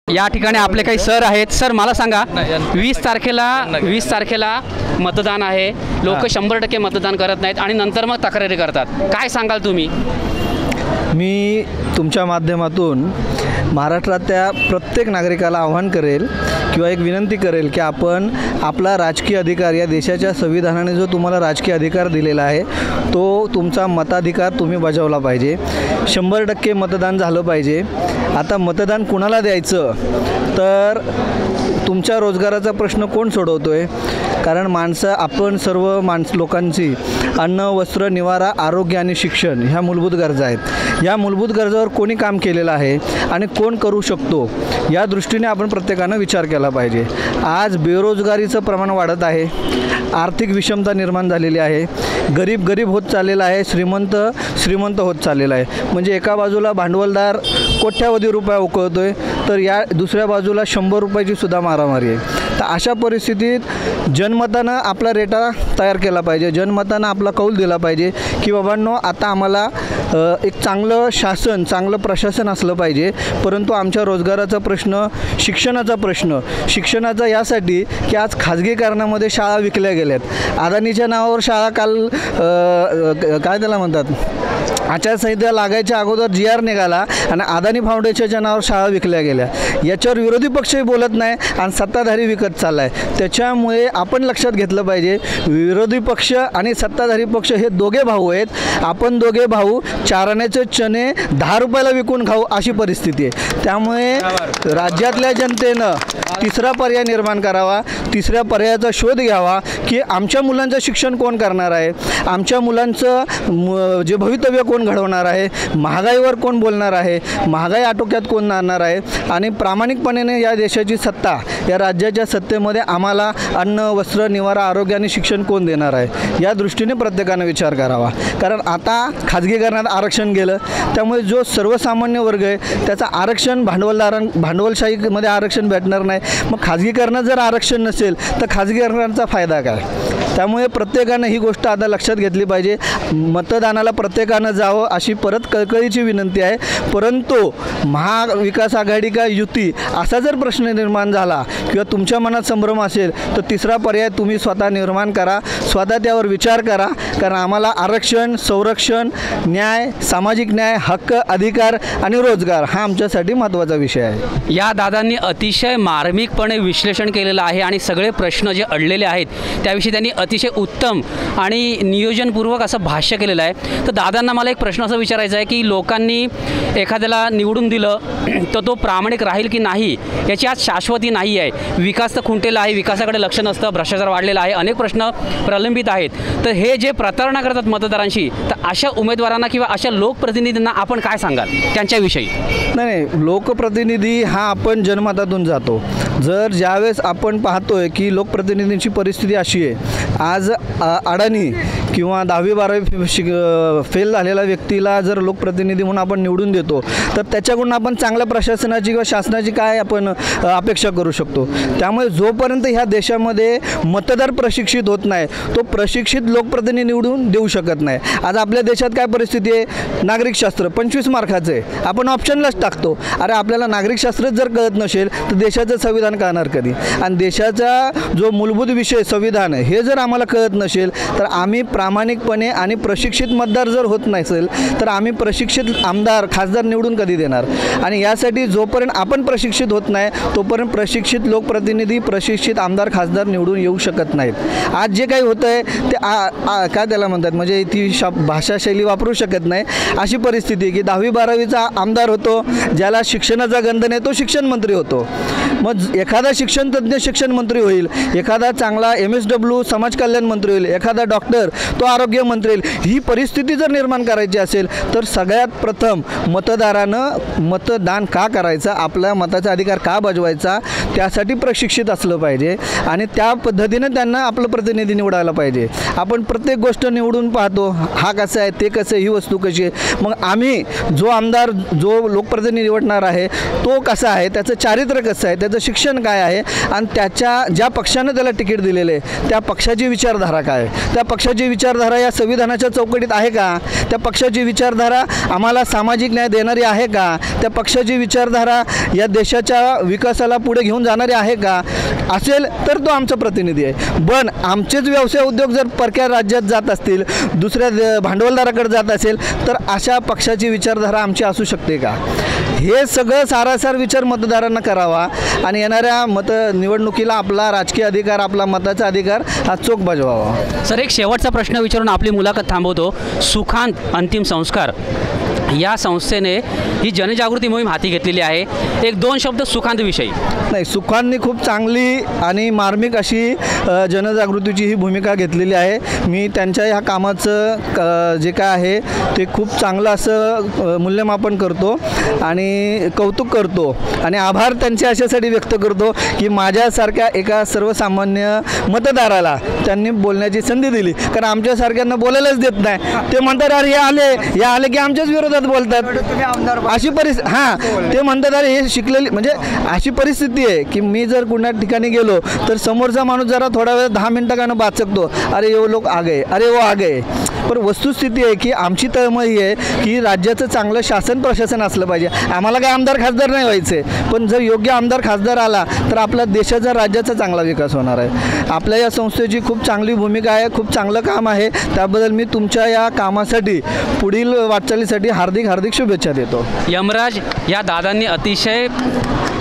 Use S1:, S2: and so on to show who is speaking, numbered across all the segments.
S1: या ठिकाणी आपले काही सर आहेत. सर मला सांगा, 20 तारखेला मतदान आहे. लोक 100% मतदान करत नाहीत आणि नंतर मग तक्रारी करतात. काय सांगाल तुम्ही?
S2: मी तुमच्या माध्यमातून महाराष्ट्रातल्या प्रत्येक नागरिकाला आव्हान करेल किंवा एक विनंती करेल की आपण आपला राजकीय अधिकार, या देशाच्या संविधानाने जो तुम्हाला राजकीय अधिकार दिलेला आहे तो तुमचा मताधिकार तुम्ही बजावला पाहिजे. 100% मतदान झालं पाहिजे. आता मतदान कुणाला द्यायचं, तर तुमच्या रोजगाराचा प्रश्न कोण सोडवतो आहे? कारण आपण सर्व लोकांची अन्न, वस्त्र, निवारा, आरोग्य आणि शिक्षण ह्या मूलभूत गरजा आहेत. या मूलभूत गरजावर कोणी काम केलेलं आहे आणि कोण करू शकतो, या दृष्टीने आपण प्रत्येकानं विचार केला पाहिजे. आज बेरोजगारीचं प्रमाण वाढत आहे, आर्थिक विषमता निर्माण झालेली आहे, गरीब होत चाललेला आहे, श्रीमंत होत चाललेला आहे. म्हणजे एका बाजूला भांडवलदार कोट्यावधी रुपये उकळतो आहे, तर या दुसऱ्या बाजूला 100 रुपयाची सुद्धा मारामारी आहे. तर अशा परिस्थितीत जनमतानं आपला रेटा तयार केला पाहिजे, जनमतानं आपला कौल दिला पाहिजे की बाबांनो, आता आम्हाला एक चांगलं शासन, चांगलं प्रशासन असलं पाहिजे. परंतु आमच्या रोजगाराचा प्रश्न, शिक्षणाचा यासाठी की आज खाजगीकरणामध्ये शाळा विकल्या गेल्यात. अदानीच्या नावावर शाळा काल काय त्याला म्हणतात, आचारसंहिता लागायच्या अगोदर GR निघाला आणि अदानी फाउंडेशनच्या नावावर शाळा विकल्या गेल्या. याच्यावर विरोधी पक्षही बोलत नाही आणि सत्ताधारी विकत चालला आहे. त्याच्यामुळे आपण लक्षात घेतलं पाहिजे, विरोधी पक्ष आणि सत्ताधारी पक्ष हे दोघे भाऊ आहेत. आपण दोघे भाऊ 4 आण्याचे चणे 10 रुपयाला विकून खाऊ अशी परिस्थिती आहे. त्यामुळे राज्यातल्या जनतेनं तिसरा पर्याय निर्माण करावा, तिसऱ्या पर्यायाचा शोध घ्यावा की आमच्या मुलांचं शिक्षण कोण करणार आहे, आमच्या मुलांचं जे भवितव्य कोण घडवणार आहे, महागाईवर कोण बोलणार आहे, महागाई आटोक्यात कोण आणणार आहे आणि प्रामाणिकपणे या देशाची सत्ता, या राज्याच्या सत्तेमध्ये आम्हाला अन्न, वस्त्र, निवारा, आरोग्य आणि शिक्षण कोण देणार आहे, या दृष्टीने प्रत्येकानं विचार करावा. कारण आता खाजगीकरणात आरक्षण गेलं, त्यामुळे जो सर्वसामान्य वर्ग आहे त्याचा आरक्षण भांडवलशाहीमध्ये आरक्षण भेटणार नाही. मग खाजगीकरणात जर आरक्षण नसेल तर खाजगीकरणाचा फायदा काय? त्यामुळे प्रत्येकानं ही गोष्ट आता लक्षात घेतली पाहिजे. मतदानाला प्रत्येकानं जावं अशी परत कळकळीची विनंती आहे. परंतु महाविकास आघाडी का युती असा जर प्रश्न निर्माण झाला किंवा तुमच्या मनात संभ्रम असेल तर तिसरा पर्याय तुम्ही स्वतः निर्माण करा, स्वतः त्यावर विचार करा. कारण आम्हाला आरक्षण, संरक्षण, न्याय, सामाजिक न्याय, हक्क, अधिकार आणि रोजगार हा आमच्यासाठी महत्त्वाचा विषय आहे.
S1: या दादांनी अतिशय मार्मिकपणे विश्लेषण केलेलं आहे आणि सगळे प्रश्न जे अडलेले आहेत त्याविषयी त्यांनी अतिशय उत्तम आणि नियोजनपूर्वक असं भाष्य केलेलं आहे. तर दादांना मला एक प्रश्न असा विचारायचा आहे की लोकांनी एखाद्याला निवडून दिलं तर तो प्रामाणिक राहील की नाही याची आज शाश्वती नाही आहे. विकास तर खुंटलेला आहे, विकासाकडे लक्ष नसतं, भ्रष्टाचार वाढलेला आहे, अनेक प्रश्न प्रलंबित आहेत. तर हे जे प्रतारणा करतात मतदारांशी, तर अशा उमेदवारांना किंवा अशा लोकप्रतिनिधींना आपण काय सांगाल त्यांच्याविषयी?
S2: नाही, लोकप्रतिनिधी हा आपण जनमतातून जातो. ज्यावेळेस आपण पाहतोय की लोकप्रतिनिधींची परिस्थिती अशी आहे, आज अडाणी किंवा 10वी-12वी फेल झालेल्या व्यक्तीला जर लोकप्रतिनिधी म्हणून आपण निवडून देतो तर त्याच्याकडून आपण चांगल्या प्रशासनाची किंवा शासनाची काय आपण अपेक्षा करू शकतो? त्यामुळे जोपर्यंत ह्या देशामध्ये मतदार प्रशिक्षित होत नाही तो प्रशिक्षित लोकप्रतिनिधी निवडून देऊ शकत नाही. आज आपल्या देशात काय परिस्थिती आहे, नागरिकशास्त्र 25 मार्काचं आहे, आपण ऑप्शनलाच टाकतो. अरे आपल्याला नागरिकशास्त्रच जर कळत नसेल तर देशाचं संविधान कळणार कधी? आणि देशाचा जो मूलभूत विषय संविधान हे जर आम्हाला कळत नसेल तर आम्ही प्रामाणिकपणे आणि प्रशिक्षित मतदार जर होत नसेल तर आम्ही प्रशिक्षित आमदार, खासदार निवडून कधी देणार? आणि यासाठी जोपर्यंत आपण प्रशिक्षित होत नाही तोपर्यंत प्रशिक्षित लोकप्रतिनिधी, प्रशिक्षित आमदार, खासदार निवडून येऊ शकत नाहीत. आज जे काही होतं आहे ते काय त्याला म्हणतात, म्हणजे ती भाषाशैली वापरू शकत नाही अशी परिस्थिती की 10वी-12वीचा आमदार होतो, ज्याला शिक्षणाचा गंध नाही तो शिक्षण मंत्री होतो. मग एखादा शिक्षण तज्ज्ञ शिक्षण मंत्री होईल, एखादा चांगला MSW समाज कल्याण मंत्री होईल, एखादा डॉक्टर तो आरोग्य मंत्री होईल. ही परिस्थिती जर निर्माण करायची असेल तर सगळ्यात प्रथम मतदारानं मतदान का करायचं, आपल्या मताचा अधिकार का बजवायचा, त्यासाठी प्रशिक्षित असलं पाहिजे आणि त्या पद्धतीने त्यांना आपलं प्रतिनिधी निवडायला पाहिजे. आपण प्रत्येक गोष्ट निवडून पाहतो, हा कसा आहे, ते कसं आहे, ही वस्तू कशी आहे. मग आम्ही जो आमदार, जो लोकप्रतिनिधी निवडणार आहे तो कसा आहे, त्याचं चारित्र्य कसं आहे, त्याचं शिक्षण शिक्षण काय आहे आणि त्याच्या ज्या पक्षानं त्याला तिकीट दिलेले आहे त्या पक्षाची विचारधारा काय आहे, त्या पक्षाची विचारधारा या संविधानाच्या चौकटीत आहे का, त्या पक्षाची विचारधारा आम्हाला सामाजिक न्याय देणारी आहे का, त्या पक्षाची विचारधारा या देशाच्या विकासाला पुढे घेऊन जाणारी आहे का, असेल तर तो आमचा प्रतिनिधी आहे. पण आमचेच व्यवसाय उद्योग जर परक्या राज्यात जात असतील, दुसऱ्या भांडवलदाराकडे जात असेल, तर अशा पक्षाची विचारधारा आमची असू शकते का? हे सगळं सारासार विचार मतदारांना करावा आणि येणाऱ्या निवडणुकीला आपला राजकीय अधिकार, आपला मताचा अधिकार हा चोख बजवावा.
S1: सर, एक शेवटचा प्रश्न विचारून आपली मुलाखत थांबवतो. सुखांत अंतिम संस्कार या संस्थेने ही जनजागृती मोहीम हाती घेतलेली आहे. एक दोन शब्द सुखांतविषयी.
S2: नाही, सुखांतनी खूप चांगली आणि मार्मिक अशी जनजागृतीची ही भूमिका घेतलेली आहे. मी त्यांच्या ह्या कामाचं जे काय आहे ते खूप चांगलं असं मूल्यमापन करतो आणि कौतुक करतो आणि आभार त्यांचे अशासाठी व्यक्त करतो की माझ्यासारख्या एका सर्वसामान्य मतदाराला त्यांनी बोलण्याची संधी दिली. कारण आमच्यासारख्यांना बोलायलाच देत नाही. ते म्हणतात अरे हे आले की आमच्याच विरोधात बोलतात. अशी परिस्थिती, हां, ते म्हणतात अरे हे शिकलेली, म्हणजे अशी परिस्थिती आहे की मी जर कुणा ठिकाणी गेलो तर समोरचा माणूस जरा थोडा वेळ 10 मिनटं का बाचकतो, अरे वो लोक आ गए, अरे वो आ गए. पण वस्तुस्थिती आहे की आमची तळमळी आहे की राज्याचं चांगलं शासन प्रशासन असलं पाहिजे. आम्हाला काय आमदार खासदार नाही व्हायचे, पण जर योग्य आमदार खासदार आला तर आपला देशाचा राज्याचा चांगला विकास होणार आहे. आपल्या या संस्थेची खूप चांगली भूमिका आहे, खूप चांगलं काम आहे. त्याबद्दल मी तुमच्या या कामासाठी पुढील वाटचालीसाठी हार्दिक हार्दिक शुभेच्छा देतो.
S1: यमराज, या दादांनी अतिशय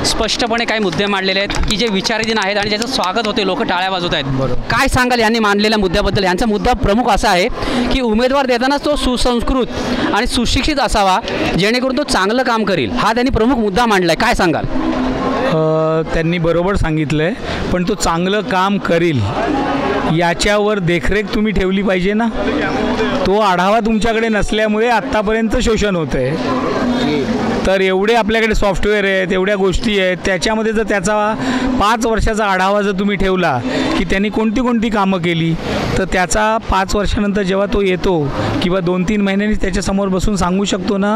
S1: स्पष्टपणे काही मुद्दे मांडलेले आहेत की जे विचाराधीन आहेत आणि ज्याचं स्वागत होते, लोक टाळ्या वाजवत आहेत.
S2: बरोबर.
S1: काय सांगाल यांनी मांडलेल्या मुद्द्याबद्दल? यांचा मुद्दा प्रमुख असा आहे की उमेदवार देतानाच तो सुसंस्कृत आणि सुशिक्षित असावा, जेणेकरून तो चांगलं काम करील. हा त्यांनी प्रमुख मुद्दा मांडला आहे. काय सांगाल?
S3: त्यांनी बरोबर सांगितलं आहे, पण तो चांगलं काम करील याच्यावर देखरेख तुम्ही ठेवली पाहिजे ना. तो आढावा तुमच्याकडे नसल्यामुळे आत्तापर्यंत शोषण होतं आहे. तर एवढे आपल्याकडे सॉफ्टवेअर आहेत, एवढ्या गोष्टी आहेत, त्याच्यामध्ये जर त्याचा 5 वर्षाचा आढावा जर तुम्ही ठेवला की त्यांनी कोणती कोणती कामं केली, तर त्याचा 5 वर्षानंतर जेव्हा तो येतो किंवा 2-3 महिन्यांनी त्याच्यासमोर बसून सांगू शकतो ना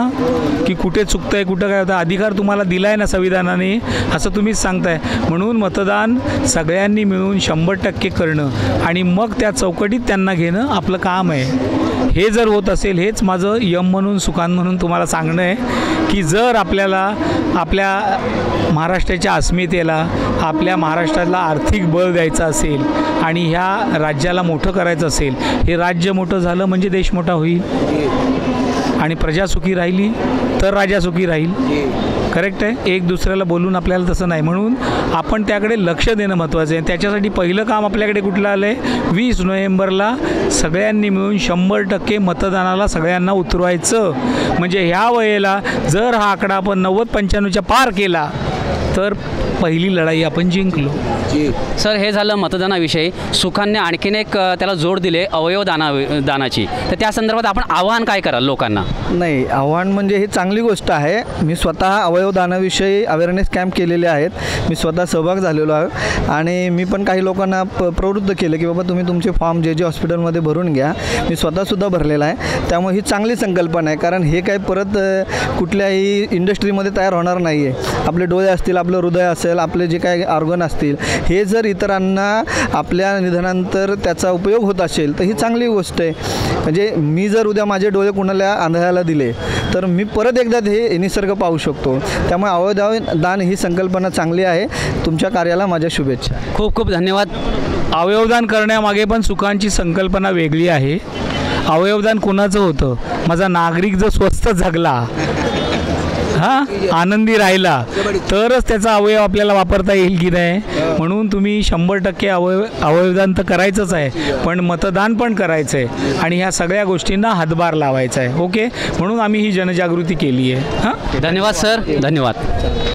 S3: की कुठे चुकतं आहे, कुठं काय होतं. अधिकार तुम्हाला दिला आहे ना संविधानाने, असं तुम्हीच सांगताय. म्हणून मतदान सगळ्यांनी मिळून 100% करणं आणि मग त्या चौकटीत त्यांना घेणं आपलं काम आहे. हे जर होत असेल, हेच माझं यम म्हणून सुखांत म्हणून तुम्हाला सांगणं आहे की जर आपल्याला आपल्या महाराष्ट्राच्या अस्मितेला, आपल्या महाराष्ट्राला आर्थिक बळ द्यायचं असेल आणि ह्या राज्याला मोठं करायचं असेल, हे राज्य मोठं झालं म्हणजे देश मोठा होईल आणि प्रजा सुखी राहिली तर राजा सुखी राहील. करेक्ट आहे. एक दुसऱ्याला बोलून आपल्याला तसं नाही. म्हणून आपण त्याकडे लक्ष देणं महत्त्वाचं आहे. त्याच्यासाठी पहिलं काम आपल्याकडे कुठलं आलं आहे? 20 नोव्हेंबरला सगळ्यांनी मिळून 100% मतदानाला सगळ्यांना उतरवायचं. म्हणजे ह्या वेळेला जर हा आकडा आपण 90-95च्या पार केला तर पहिली लढाई आपण जिंकलो.
S1: सर, हे झालं मतदानाविषयी. सुखांतने आणखीन एक त्याला जोड दिले दानाची. तर त्या संदर्भात आपण आवाहन काय कराल लोकांना?
S2: नाही, आव्हान म्हणजे ही चांगली गोष्ट आहे. मी स्वतः अवयवदानाविषयी अवेअरनेस कॅम्प केलेले आहेत. मी स्वतः सहभाग झालेलो आहे आणि मी पण काही लोकांना प्रवृत्त केलं की बाबा तुम्ही तुमचे फॉर्म जे हॉस्पिटलमध्ये भरून घ्या. मी स्वतःसुद्धा भरलेला आहे. त्यामुळे ही चांगली संकल्पना आहे. कारण हे काही परत कुठल्याही इंडस्ट्रीमध्ये तयार होणार नाही आहे. आपले डोळे असतील, आपलं हृदय असेल, आपले जे काही ऑर्गन असतील, हे जर इतरांना आपल्या निधनानंतर त्याचा उपयोग होत असेल तर ही चांगली गोष्ट आहे. म्हणजे मी जर उद्या माझे डोळे कुणाला आंधळ्याला दिले तर मी परत एकदा हे निसर्ग पाहू शकतो. त्यामुळे अवयवदान ही संकल्पना चांगली आहे. तुमच्या कार्याला माझ्या शुभेच्छा. खूप खूप धन्यवाद.
S3: अवयवदान करण्यामागे पण सुखांची संकल्पना वेगळी आहे. अवयवदान कोणाचं होतं? माझा नागरिक जर स्वस्थ जगला, आनंदी राहिला, तरच त्याचा अवयव आपल्याला वापरता येईल की नाही. म्हणून तुम्ही 100% अवयवदान तर करायचंच आहे, पण मतदान पण करायचं आहे आणि ह्या सगळ्या गोष्टींना हातभार लावायचा आहे. ओके, म्हणून आम्ही ही जनजागृती केली आहे.
S1: धन्यवाद सर. धन्यवाद.